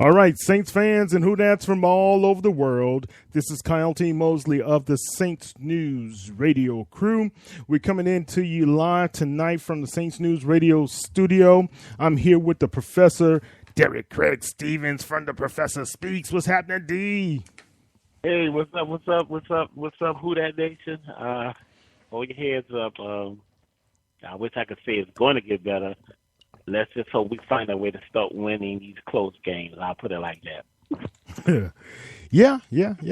All right, Saints fans and Who-Dats from all over the world. This is Kyle T. Mosley of the Saints News Radio crew. We're coming in to you live tonight from the Saints News Radio studio. I'm here with the Professor Derek Craig Stevens from The Professor Speaks. What's happening, D? Hey, what's up, Who-Dat Nation? Hold your heads up. I wish I could say it's going to get better. Let's just hope we find a way to start winning these close games. I'll put it like that. Yeah.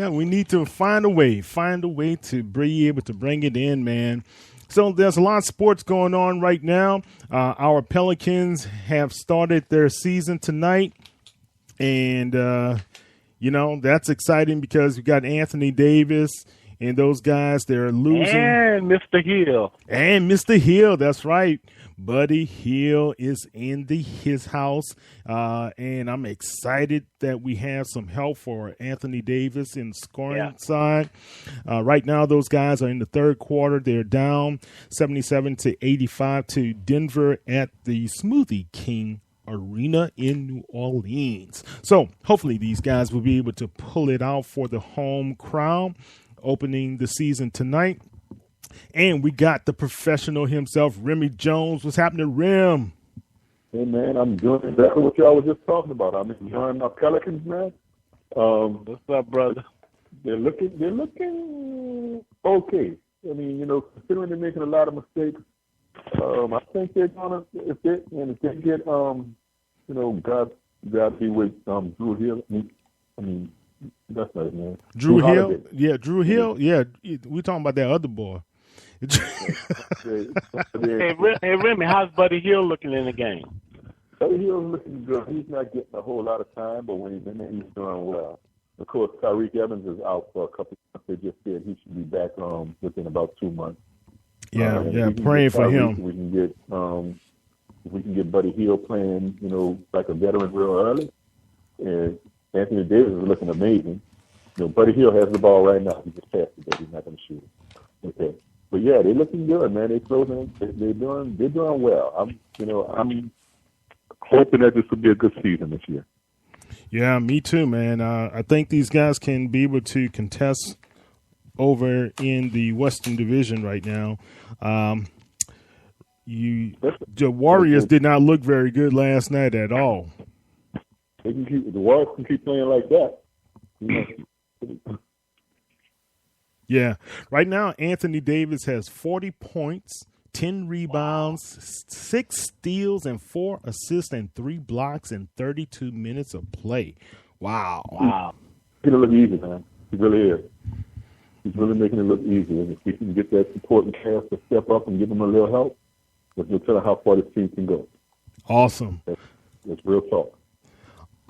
We need to find a way to be able to bring it in, man. So there's a lot of sports going on right now. Our Pelicans have started their season tonight. And, that's exciting because we got Anthony Davis and those guys, they're losing. And Mr. Hill, that's right. Buddy Hill is in his house, and I'm excited that we have some help for Anthony Davis in the scoring side. Right now, those guys are in the third quarter. They're down 77-85 to Denver at the Smoothie King Arena in New Orleans. So hopefully these guys will be able to pull it out for the home crowd opening the season tonight. And we got the professional himself, Remy Jones. What's happening, Rem? Hey, man, I'm doing exactly what y'all was just talking about. I'm enjoying my Pelicans, man. What's up, brother? They're looking okay. I mean, considering they're making a lot of mistakes, I think they're gonna if they get God be with Drew Hill. I mean, that's right, man. Drew Hill. Yeah, Drew Hill. Yeah, we talking about that other boy. Hey, Remy, how's Buddy Hill looking in the game? Buddy Hill's looking good. He's not getting a whole lot of time, but when he's in there, he's doing well. Of course, Tyreek Evans is out for a couple of months. They just said he should be back within about 2 months. Yeah, praying for him. If we can get Buddy Hill playing, like a veteran real early, and Anthony Davis is looking amazing. Buddy Hill has the ball right now. He just passed it, but he's not going to shoot it. Okay. But yeah, they're looking good, man. They're doing well. I'm hoping that this will be a good season this year. Yeah, me too, man. I think these guys can be able to contest over in the Western Division right now. The Warriors did not look very good last night at all. The Warriors can keep playing like that. Yeah. Right now, Anthony Davis has 40 points, 10 rebounds, 6 steals, and 4 assists, and 3 blocks in 32 minutes of play. Wow. He's going to look easy, man. He really is. He's really making it look easy. And if we can get that supporting cast to step up and give him a little help, we'll tell him how far this team can go. Awesome. That's real talk.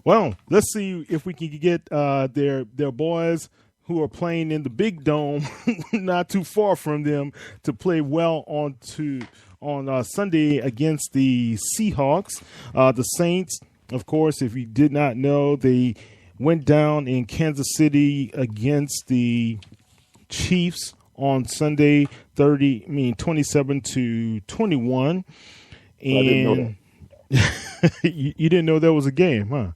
Well, let's see if we can get their boys who are playing in the big dome, not too far from them, to play well on Sunday against the Seahawks. The Saints, of course, if you did not know, they went down in Kansas City against the Chiefs on Sunday, 27-21. And you didn't know there was a game, huh?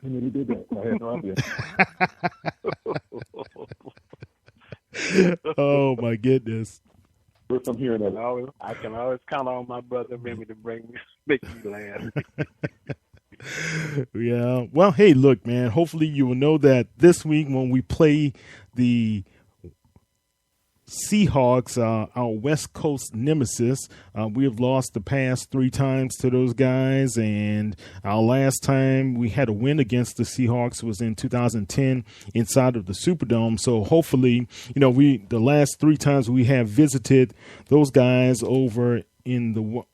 He did that. I had no idea. Oh my goodness! First I'm hearing that. I can always count on my brother Remy to make me laugh. Yeah. Well, hey, look, man. Hopefully, you will know that this week when we play the Seahawks, our West Coast nemesis, we have lost the past 3 times to those guys, and our last time we had a win against the Seahawks was in 2010 inside of the Superdome. So hopefully, the last 3 times we have visited those guys over in the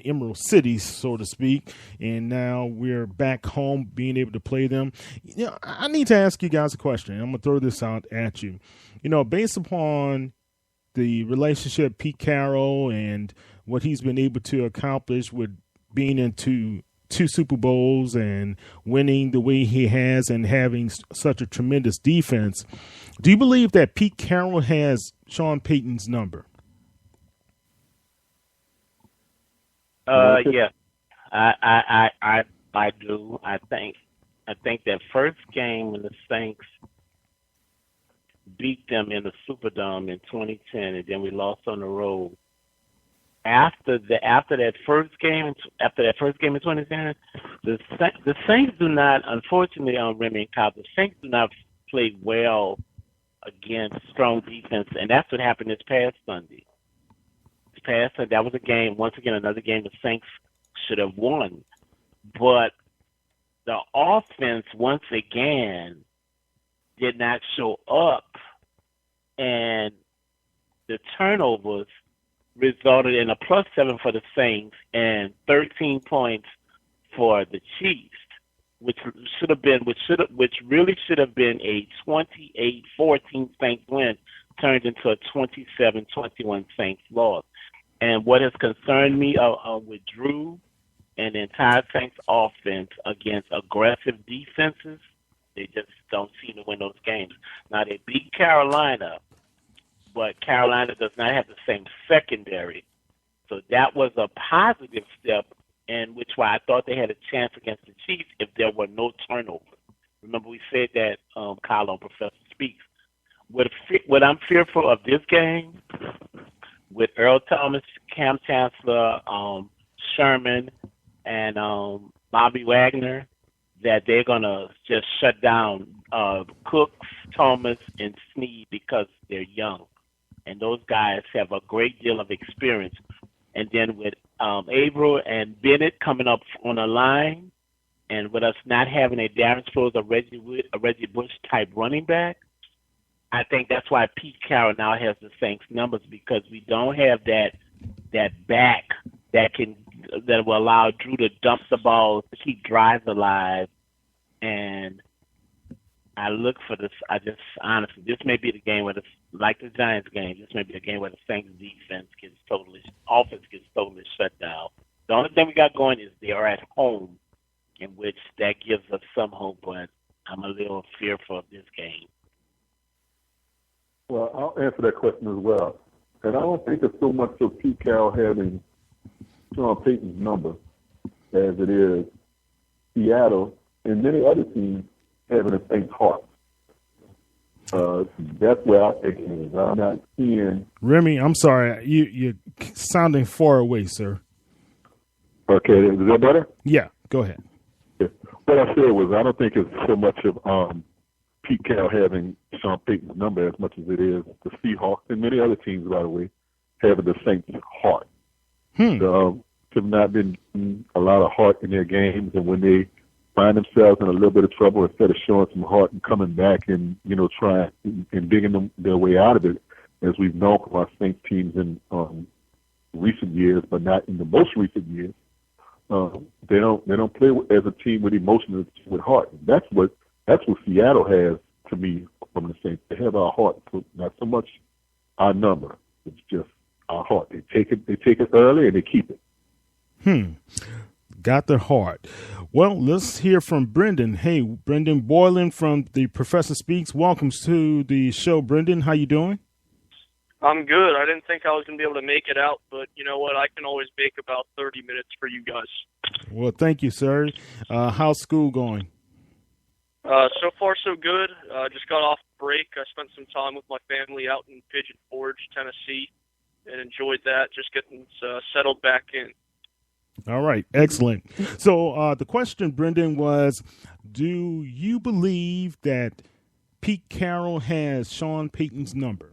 Emerald City, so to speak, and now we're back home being able to play them. I need to ask you guys a question. I'm going to throw this out at you. Based upon the relationship Pete Carroll and what he's been able to accomplish with being into 2 Super Bowls and winning the way he has and having such a tremendous defense, do you believe that Pete Carroll has Sean Payton's number? Yeah. I I do. I think that first game when the Saints beat them in the Superdome in 2010, and then we lost on the road. After that first game in 2010, the Saints do not, unfortunately, on Remy and Kyle, the Saints do not play well against strong defense, and that's what happened this past Sunday. That was a game, once again, another game the Saints should have won. But the offense, once again, did not show up, and the turnovers resulted in a +7 for the Saints and 13 points for the Chiefs, which really should have been a 28-14 Saints win, turned into a 27-21 Saints loss. And what has concerned me with Drew and the entire Saints offense against aggressive defenses, they just don't seem to win those games. Now, they beat Carolina, but Carolina does not have the same secondary. So that was a positive step, in which why I thought they had a chance against the Chiefs if there were no turnovers. Remember, we said that, Kyle, on Professor Speaks. What I'm fearful of this game, with Earl Thomas, Cam Chancellor, Sherman, and Bobby Wagner, that they're going to just shut down Cooks, Thomas, and Snead because they're young. And those guys have a great deal of experience. And then with Averill and Bennett coming up on the line, and with us not having a Darren Sproles or Reggie Bush type running back, I think that's why Pete Carroll now has the Saints numbers, because we don't have that back that will allow Drew to dump the ball to keep drives alive. And I look for this. Honestly, this may be the game where like the Giants game, this may be the game where the Saints offense gets totally shut down. The only thing we got going is they are at home, in which that gives us some hope, but I'm a little fearful of this game. Well, I'll answer that question as well. And I don't think it's so much of Pete Carroll having Sean Payton's number as it is Seattle and many other teams having the Saints' heart. That's where I think it is. I'm not seeing... Remy, I'm sorry. You're sounding far away, sir. Okay, is that better? Yeah, go ahead. Yeah. What I said was I don't think it's so much of Pete Carroll having Sean Payton's number as much as it is the Seahawks and many other teams, by the way, having the Saints' heart. Have not been a lot of heart in their games, and when they find themselves in a little bit of trouble, instead of showing some heart and coming back and trying and digging their way out of it, as we've known from our Saints teams in recent years, but not in the most recent years, they don't play as a team with emotion, with heart. That's what Seattle has to me from the Saints. They have our heart, not so much our number. It's just our heart. They take it early and they keep it. Got their heart. Well, let's hear from Brendan. Hey, Brendan Boylan from the Professor Speaks. Welcome to the show, Brendan. How you doing? I'm good. I didn't think I was going to be able to make it out, but you know what? I can always make about 30 minutes for you guys. Well, thank you, sir. How's school going? So far, so good. Just got off break. I spent some time with my family out in Pigeon Forge, Tennessee, and enjoyed that, just getting settled back in. All right. Excellent. So the question, Brendan, was, do you believe that Pete Carroll has Sean Payton's number?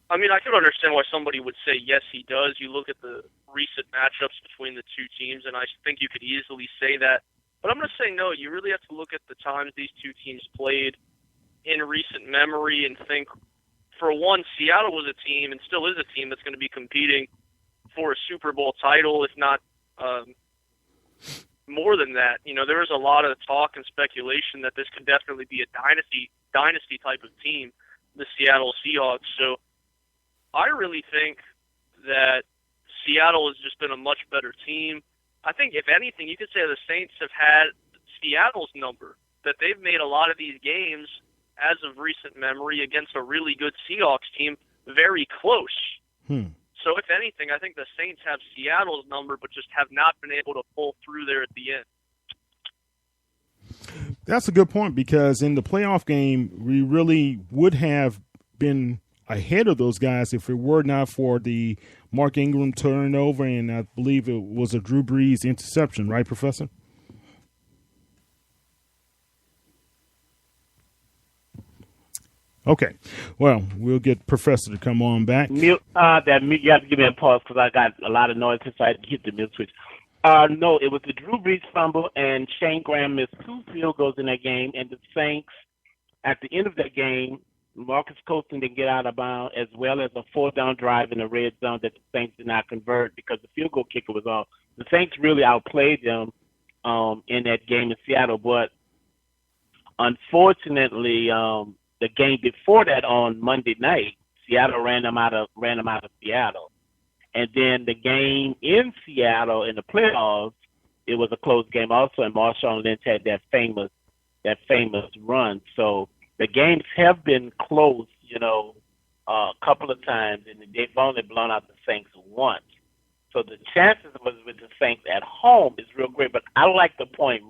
I mean, I could understand why somebody would say yes, he does. You look at the recent matchups between the two teams, and I think you could easily say that. But I'm going to say no. You really have to look at the times these two teams played in recent memory and think, for one, Seattle was a team and still is a team that's going to be competing for a Super Bowl title, if not more than that. You know, there was a lot of talk and speculation that this could definitely be a dynasty type of team, the Seattle Seahawks. So I really think that Seattle has just been a much better team. I think, if anything, you could say the Saints have had Seattle's number, that they've made a lot of these games, as of recent memory, against a really good Seahawks team, very close. So if anything, I think the Saints have Seattle's number, but just have not been able to pull through there at the end. That's a good point, because in the playoff game, we really would have been ahead of those guys if it were not for the Mark Ingram turnover, and I believe it was a Drew Brees interception, right, Professor? Okay. Well, we'll get Professor to come on back. You have to give me a pause because I got a lot of noise, so I had to hit the mute switch. No, it was the Drew Brees fumble, and Shane Graham missed 2 field goals in that game, and the Saints, at the end of that game, Marcus Colston didn't get out of bounds, as well as a 4th-down drive in the red zone that the Saints did not convert because the field goal kicker was off. The Saints really outplayed them in that game in Seattle, but unfortunately, the game before that on Monday night, Seattle ran them out of Seattle. And then the game in Seattle in the playoffs, it was a close game also, and Marshawn Lynch had that famous run. So the games have been close, a couple of times, and they've only blown out the Saints once. So the chances with the Saints at home is real great. But I like the point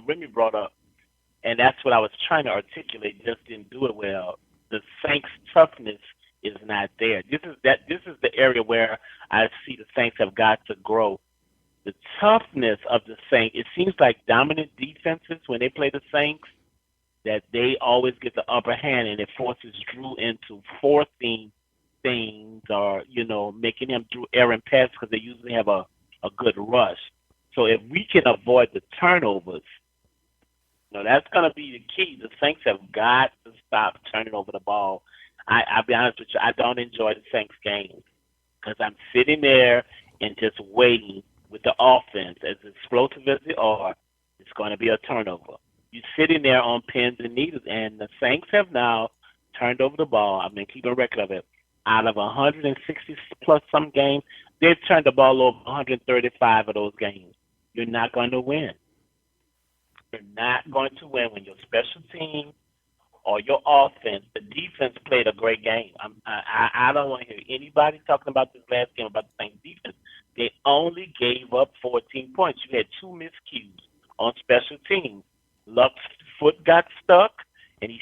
Remy brought up, and that's what I was trying to articulate. Just didn't do it well. The Saints' toughness is not there. This is the area where I see the Saints have got to grow. The toughness of the Saints, it seems like dominant defenses when they play the Saints, that they always get the upper hand, and it forces Drew into forcing things or, making him do errant passes because they usually have a good rush. So if we can avoid the turnovers, that's going to be the key. The Saints have got to stop turning over the ball. I'll be honest with you, I don't enjoy the Saints games because I'm sitting there and just waiting with the offense. As explosive as they are, it's going to be a turnover. You're sitting there on pins and needles, and the Saints have now turned over the ball. I've been keeping a record of it. Out of 160-plus some games, they've turned the ball over 135 of those games. You're not going to win. You're not going to win when your special team or your offense, the defense played a great game. I don't want to hear anybody talking about this last game about the Saints defense. They only gave up 14 points. You had 2 miscues on special teams. Luck's foot got stuck, and he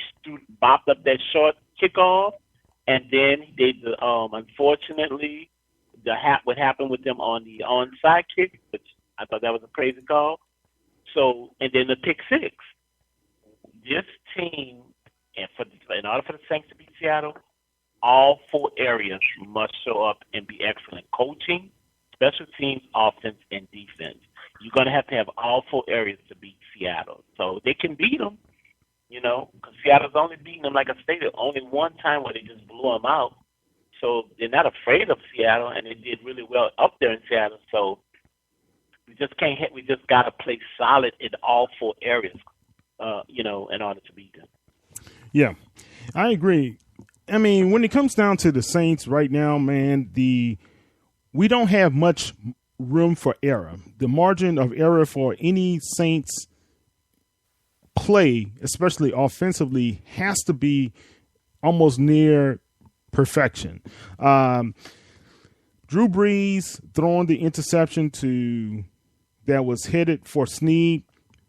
bopped up that short kickoff, and then they unfortunately what happened with them on the onside kick, which I thought that was a crazy call. So, and then the pick six. This team, in order for the Saints to beat Seattle, all 4 areas must show up and be excellent. Coaching, special teams, offense, and defense. You're going to have all 4 areas to beat Seattle. So they can beat them, because Seattle's only beaten them, like I stated, only one time where they just blew them out. So they're not afraid of Seattle, and they did really well up there in Seattle. So we just can't hit. We just got to play solid in all 4 areas, in order to beat them. Yeah, I agree. I mean, when it comes down to the Saints right now, man, we don't have much room for error. The margin of error for any Saints play, especially offensively, has to be almost near perfection. Drew Brees throwing the interception that was headed for Snead.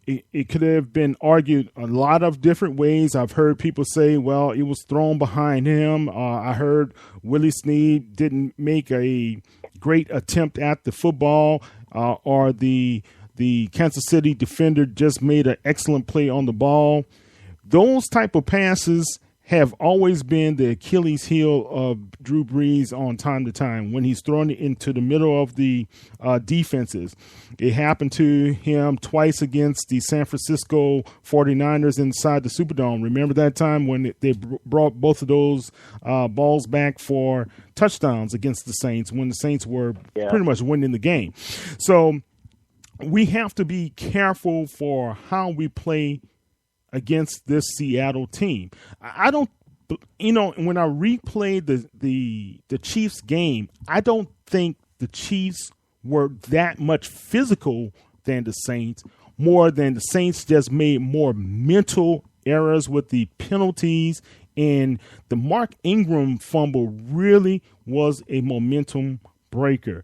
It could have been argued a lot of different ways. I've heard people say, well, it was thrown behind him. I heard Willie Snead didn't make a great attempt at the football, or the Kansas City defender just made an excellent play on the ball. Those type of passes have always been the Achilles heel of Drew Brees on time to time when he's thrown it into the middle of the defenses. It happened to him twice against the San Francisco 49ers inside the Superdome. Remember that time when they brought both of those balls back for touchdowns against the Saints when the Saints were pretty much winning the game. So we have to be careful for how we play against this Seattle team. I don't, when I replay the Chiefs game, I don't think the Chiefs were that much physical than the Saints, more than the Saints just made more mental errors with the penalties, and the Mark Ingram fumble really was a momentum Breaker.